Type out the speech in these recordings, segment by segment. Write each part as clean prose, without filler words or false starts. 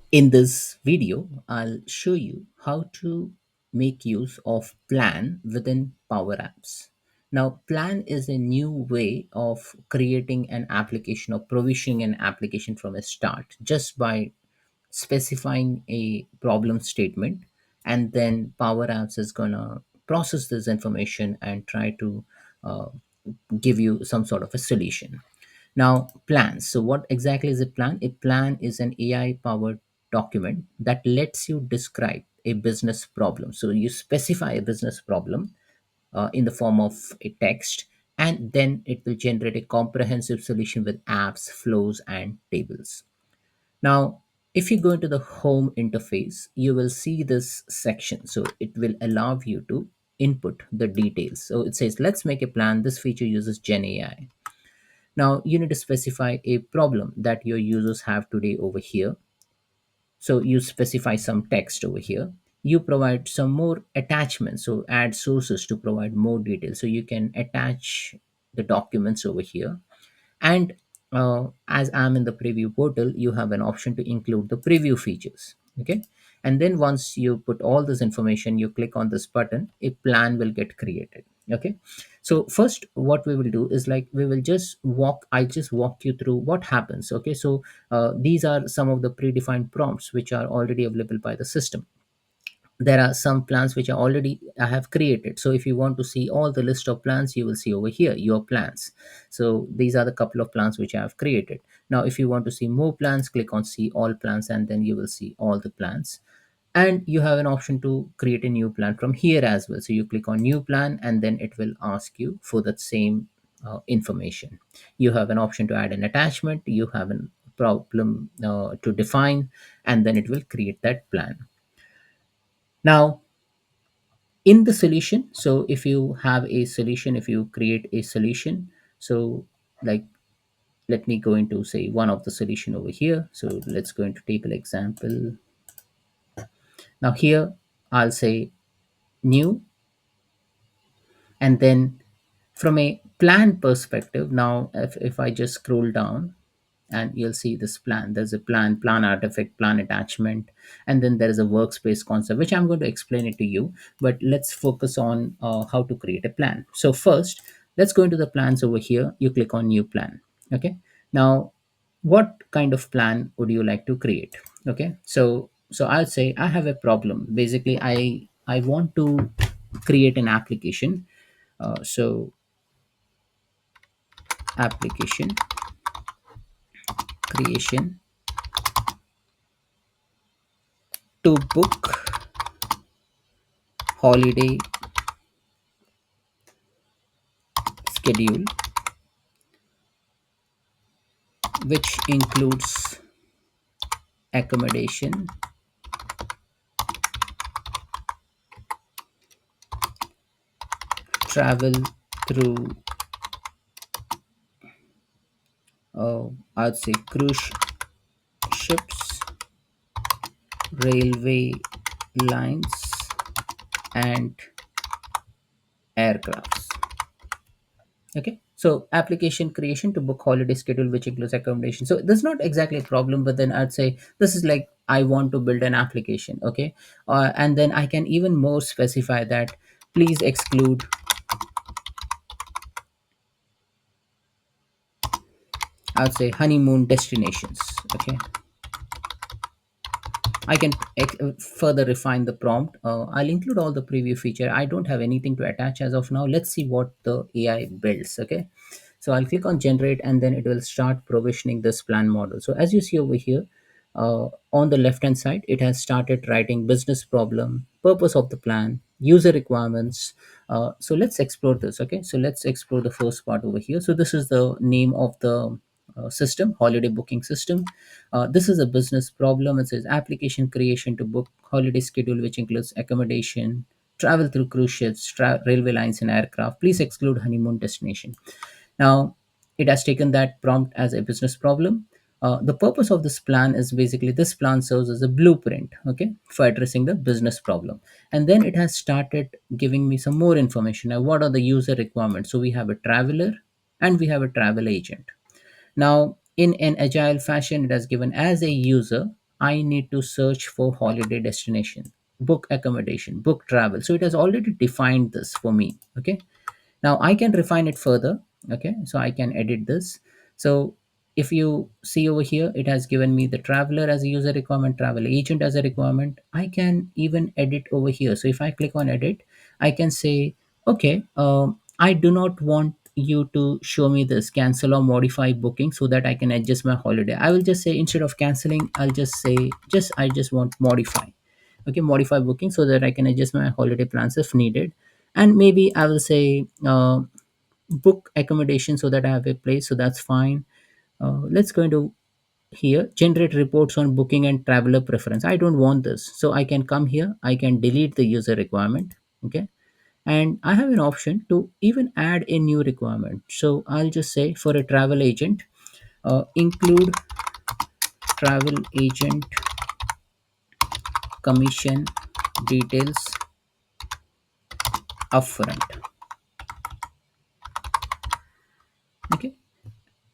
In this video, I'll show you how to make use of plan within Power Apps. Now, plan is a new way of creating an application or provisioning an application from a start just by specifying a problem statement, and then Power Apps is gonna process this information and try to uh, give you some sort of a solution. Now, plans. So, what exactly is a plan? A plan is an AI powered document that lets you describe a business problem. So, you specify a business problem in the form of a text, and then it will generate a comprehensive solution with apps, flows, and tables. Now, if you go into the home interface, you will see this section. So, it will allow you to input the details. So, it says, let's make a plan. This feature uses Gen AI. Now you need to specify a problem that your users have today over here. So you specify some text over here. You provide some more attachments. So add sources to provide more details. So you can attach the documents over here. And as I'm in the preview portal, you have an option to include the preview features. Okay. And then once you put all this information, you click on this button, a plan will get created. Okay. So first what we will do is, like, we will just I just walk you through what happens. Okay. So these are some of the predefined prompts which are already available by the system. There are some plans which are already I have created. So if you want to see all the list of plans, you will see over here your plans. So these are the couple of plans which I have created. Now if you want to see more plans, click on see all plans, and then you will see all the plans. And you have an option to create a new plan from here as well. So you click on new plan, and then it will ask you for that same information. You have an option to add an attachment, you have a problem to define, and then it will create that plan. Now, in the solution, so if you have a solution, if you create a solution, so, like, let me go into, say, one of the solution over here. So let's go into table example. Now here I'll say new, and then from a plan perspective, now if I just scroll down, and you'll see this plan, there's a plan artifact, plan attachment, and then there is a workspace concept which I'm going to explain it to you. But let's focus on how to create a plan. So first, let's go into the plans over here. You click on new plan. Okay. Now, what kind of plan would you like to create? Okay. So I'll say I have a problem. Basically, I want to create an application. So application creation to book holiday schedule, which includes accommodation, travel through, I'd say, cruise ships, railway lines, and aircrafts. Okay. So application creation to book holiday schedule, which includes accommodation. So that's not exactly a problem, but then I'd say this is like I want to build an application. Okay. And then I can even more specify that please exclude, I'd say, honeymoon destinations. Okay. I can further refine the prompt. I'll include all the preview feature. I don't have anything to attach as of now. Let's see what the AI builds. Okay. So I'll click on generate, and then it will start provisioning this plan model. So as you see over here, on the left hand side, it has started writing business problem, purpose of the plan, user requirements. So let's explore this. Okay. So let's explore the first part over here. So this is the name of the system, holiday booking system. This is a business problem. It says application creation to book holiday schedule, which includes accommodation, travel through cruise ships, railway lines, and aircraft. Please exclude honeymoon destination. Now, it has taken that prompt as a business problem. The purpose of this plan is basically this plan serves as a blueprint, okay, for addressing the business problem. And then it has started giving me some more information. Now, what are the user requirements? So we have a traveler and we have a travel agent. Now, in an agile fashion, it has given as a user, I need to search for holiday destination, book accommodation, book travel. So it has already defined this for me. Okay, now I can refine it further. Okay, so I can edit this. So if you see over here, it has given me the traveler as a user requirement, travel agent as a requirement. I can even edit over here. So if I click on edit, I can say, okay, I do not want you to show me this cancel or modify booking so that I can adjust my holiday. I will just say, instead of canceling, I'll just say, just I just want modify. Okay, modify booking so that I can adjust my holiday plans if needed. And maybe I will say, book accommodation so that I have a place, so that's fine. Let's go into here, generate reports on booking and traveler preference. I don't want this, so I can come here, I can delete the user requirement. Okay, and I have an option to even add a new requirement. So I'll just say, for a travel agent, include travel agent commission details upfront. Okay,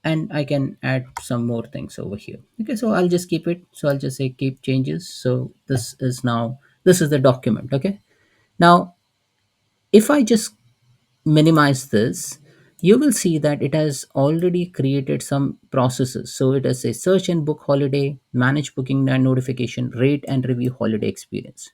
and I can add some more things over here. Okay, so I'll just keep it. So I'll just say keep changes. So this is the document. Okay, now if I just minimize this, you will see that it has already created some processes. So it has a search and book holiday, manage booking and notification, rate and review holiday experience.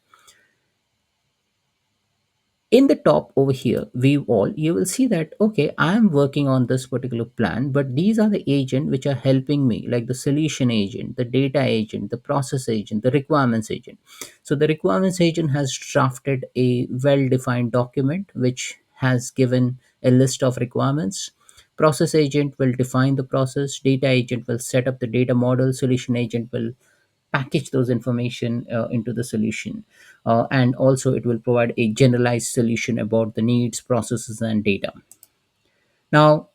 In the top over here, view all, you will see that, okay, I am working on this particular plan, but these are the agent which are helping me, like the solution agent, the data agent, the process agent, the requirements agent. So the requirements agent has drafted a well defined document which has given a list of requirements. Process agent will define the process, data agent will set up the data model, solution agent will package those information into the solution, and also it will provide a generalized solution about the needs, processes and data. Now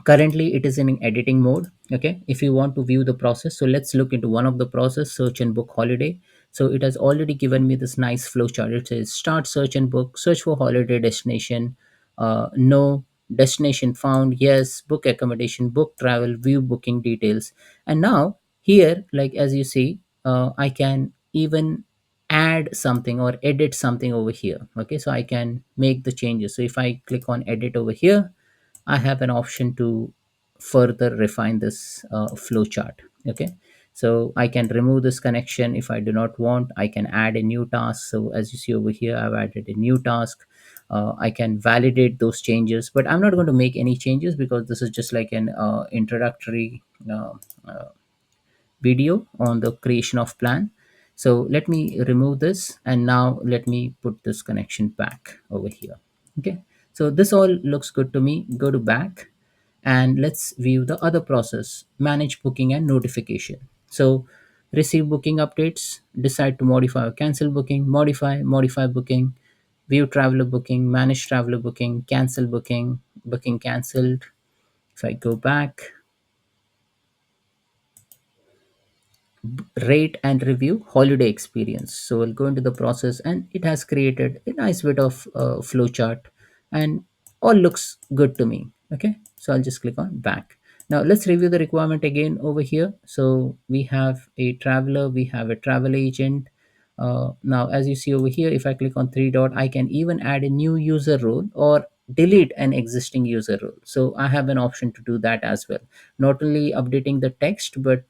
currently it is in editing mode. Okay, if you want to view the process, so let's look into one of the process, search and book holiday. So it has already given me this nice flow chart. It says start search and book, search for holiday destination, no, destination found, yes, book accommodation, book travel, view booking details. And now here, like as you see, I can even add something or edit something over here. Okay, so I can make the changes. So if I click on edit over here, I have an option to further refine this flow chart. Okay, so I can remove this connection if I do not want. I can add a new task. So as you see over here, I've added a new task. I can validate those changes, but I'm not going to make any changes because this is just like an introductory uh, uh, video on the creation of plan. So let me remove this, and now let me put this connection back over here. Okay, so this all looks good to me. Go to back, and let's view the other process, manage booking and notification. So receive booking updates, decide to modify or cancel booking, modify booking, view traveler booking, manage traveler booking, cancel booking, booking cancelled. If I go back, rate and review holiday experience. So we'll go into the process, and it has created a nice bit of flow chart, and all looks good to me. Okay, so I'll just click on back. Now let's review the requirement again over here. So we have a traveler, we have a travel agent. Now as you see over here, if I click on three dot, I can even add a new user role or delete an existing user role. So I have an option to do that as well, not only updating the text, but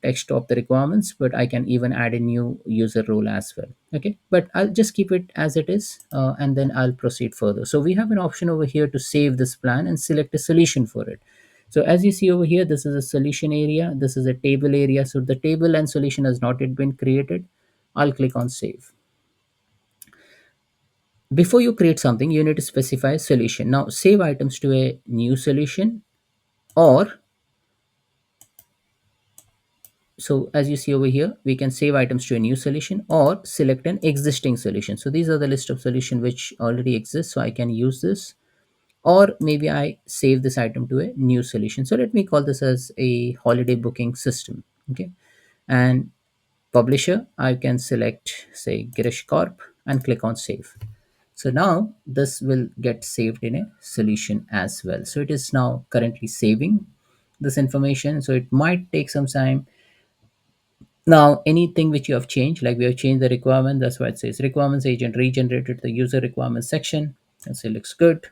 text of the requirements, but I can even add a new user role as well. Okay, but I'll just keep it as it is, and then I'll proceed further. So we have an option over here to save this plan and select a solution for it. So as you see over here, this is a solution area, this is a table area. So the table and solution has not yet been created. I'll click on save. Before you create something, you need to specify a solution. Now save items to a new solution, or so as you see over here, we can save items to a new solution or select an existing solution. So these are the list of solution which already exist, so I can use this, or maybe I save this item to a new solution. So let me call this as a holiday booking system. Okay, and publisher, I can select say Girish Corp and click on save. So now this will get saved in a solution as well. So it is now currently saving this information, so it might take some time. Now anything which you have changed, like we have changed the requirement, that's why it says requirements agent regenerated the user requirements section, and say looks good.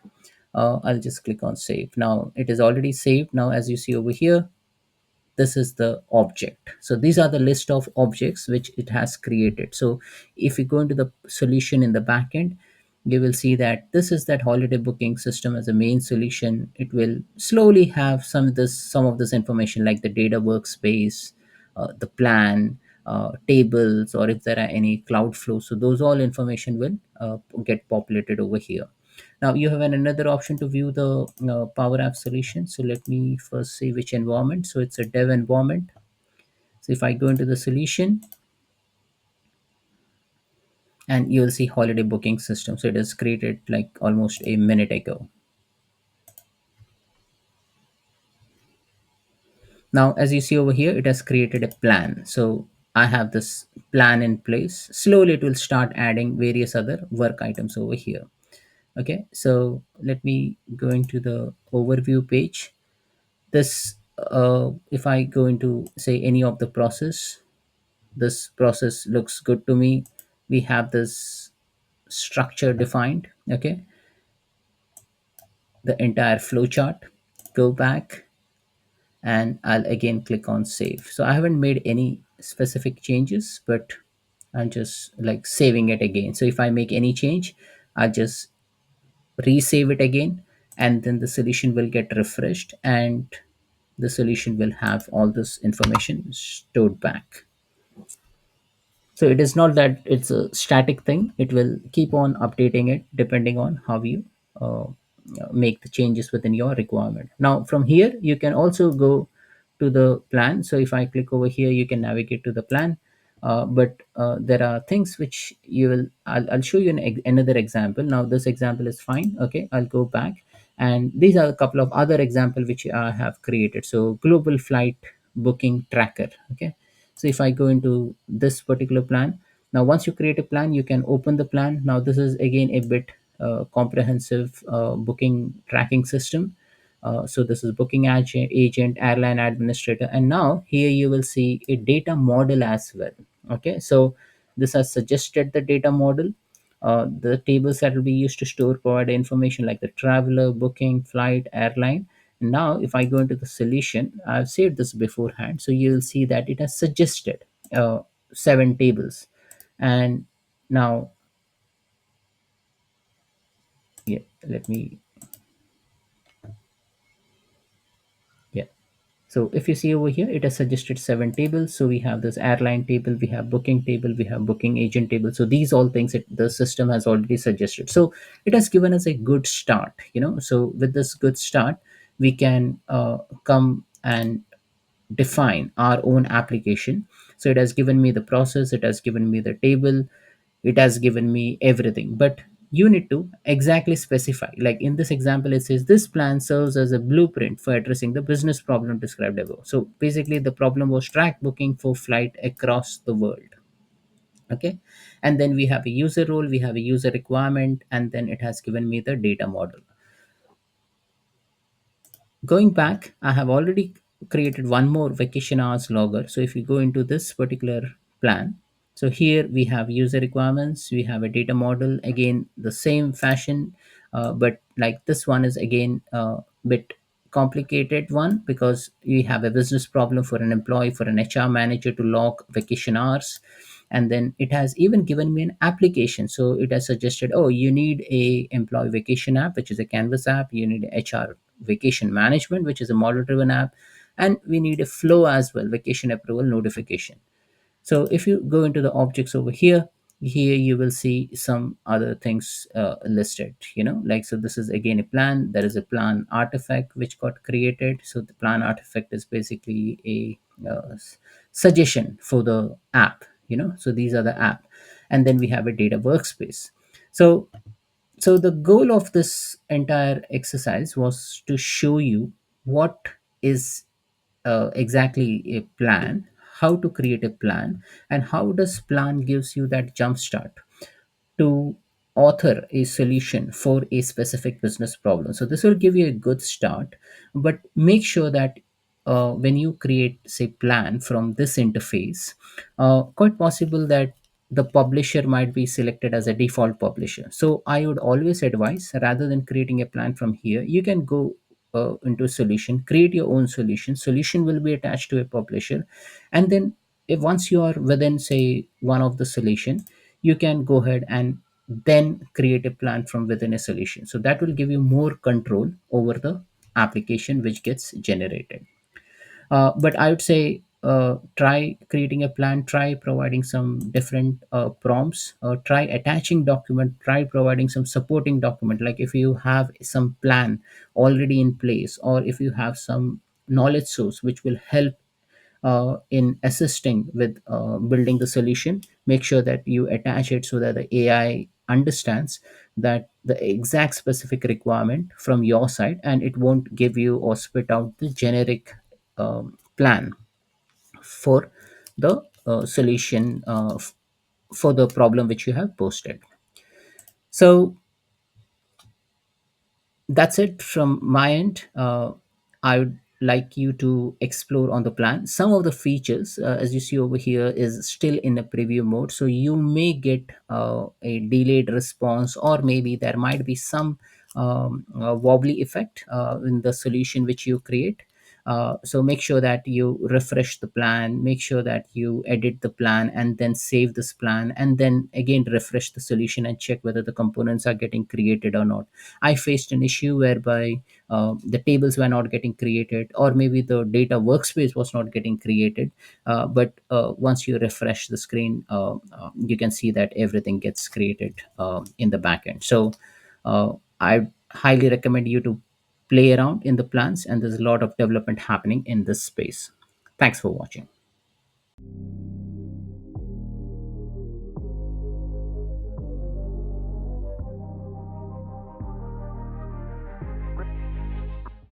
I'll just click on save. Now it is already saved. Now as you see over here, this is the object. So these are the list of objects which it has created. So if you go into the solution in the backend, you will see that this is that holiday booking system as a main solution. It will slowly have some of this information like the data workspace, the plan, tables, or if there are any cloud flows. So those all information will get populated over here. Now you have another option to view the Power App solution. So let me first see which environment. So it's a dev environment. So if I go into the solution, and you'll see holiday booking system. So it is created like almost a minute ago. Now as you see over here, it has created a plan. So I have this plan in place. Slowly it will start adding various other work items over here. Okay, so let me go into the overview page. This if I go into say any of the process, this process looks good to me. We have this structure defined. Okay, the entire flow chart. Go back, and I'll again click on save. So I haven't made any specific changes, but I'm just like saving it again. So if I make any change, I'll just resave it again, and then the solution will get refreshed, and the solution will have all this information stored back. So it is not that it's a static thing. It will keep on updating it depending on how you uh, make the changes within your requirement. Now from here you can also go to the plan. So if I click over here, you can navigate to the plan. But there are things which I'll show you another example. Now this example is fine. Okay, I'll go back, and these are a couple of other example which I have created. So global flight booking tracker. Okay, so if I go into this particular plan, now once you create a plan, you can open the plan. Now this is again a bit comprehensive booking tracking system. So this is booking agent, airline administrator, and now here you will see a data model as well. Okay, so this has suggested the data model. The tables that will be used to store provide information like the traveler, booking, flight, airline. Now if I go into the solution, I've saved this beforehand, so you'll see that it has suggested uh, 7 tables. And now, yeah, let me, yeah. So if you see over here, it has suggested 7 tables. So we have this airline table, we have booking table, we have booking agent table. So these all things the system has already suggested. So it has given us a good start. So with this good start, we can come and define our own application. So it has given me the process, it has given me the table, it has given me everything, but you need to exactly specify. Like in this example, it says this plan serves as a blueprint for addressing the business problem described above. So basically the problem was track booking for flight across the world. Okay, and then we have a user role, we have a user requirement, and then it has given me the data model. Going back, I have already created one more vacation hours logger. So if you go into this particular plan, so here we have user requirements, we have a data model, again the same fashion, but like this one is again a bit complicated one, because we have a business problem for an employee, for an HR manager to log vacation hours. And then it has even given me an application. So it has suggested, oh, you need a employee vacation app, which is a canvas app, you need a HR vacation management, which is a model driven app, and we need a flow as well, vacation approval notification. So if you go into the objects over here, here you will see some other things listed. Like, so this is again a plan. There is a plan artifact which got created. So the plan artifact is basically a suggestion for the app. So these are the app, and then we have a data workspace. So so the goal of this entire exercise was to show you what is exactly a plan, how to create a plan, and how does plan gives you that jump start to author a solution for a specific business problem. So this will give you a good start, but make sure that when you create say plan from this interface, quite possible that the publisher might be selected as a default publisher. So I would always advise, rather than creating a plan from here, you can go into solution, create your own solution will be attached to a publisher. And then if once you are within say one of the solution, you can go ahead and then create a plan from within a solution. So that will give you more control over the application which gets generated. But I would say try creating a plan, try providing some different prompts, try attaching document, try providing some supporting document. Like if you have some plan already in place, or if you have some knowledge source which will help in assisting with building the solution, make sure that you attach it so that the AI understands that the exact specific requirement from your side, and it won't give you or spit out the generic plan for the solution for the problem which you have posted. So that's it from my end. I would like you to explore on the plan. Some of the features, as you see over here, is still in a preview mode, so you may get a delayed response, or maybe there might be some wobbly effect in the solution which you create. So make sure that you refresh the plan, make sure that you edit the plan and then save this plan, and then again refresh the solution and check whether the components are getting created or not. I faced an issue whereby the tables were not getting created, or maybe the data workspace was not getting created. But once you refresh the screen, you can see that everything gets created in the backend. So I highly recommend you to play around in the plans, and there's a lot of development happening in this space. Thanks for watching.